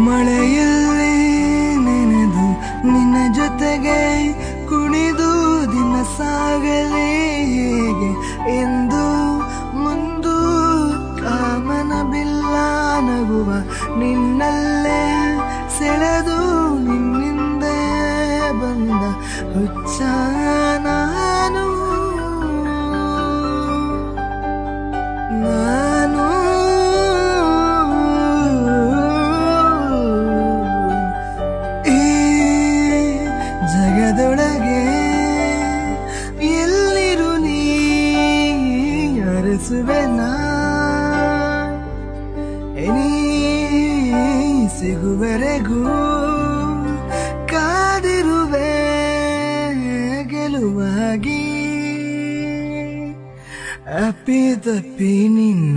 ಮಳೆಯಲ್ಲಿ ನೆನೆದು ನಿನ್ನ ಜೊತೆಗೆ ಕುಣಿದು ದಿನ ಸಾಗಲಿ ಹೇಗೆ ಎಂದು ಮುಂದು ಕಾಮನ ಬಿಲ್ಲ ನಗುವ ನಿನ್ನಲ್ಲೇ ಸೆಳೆದು ನಿನ್ನಿಂದ ಬಂದ ಹುಚ್ಚ ನಾನು ಈ ಜಗದೊಳಗೆ ಎಲ್ಲಿರು ನೀ ಅರಸುವೆನಾ ನೀ ಸಿಗುವರೆಗೂ ಕಾದಿರುವೆ ಗೆಲುವಾಗಿ ಅಪ್ಪಿ ತಪ್ಪಿ ನಿನ್ನ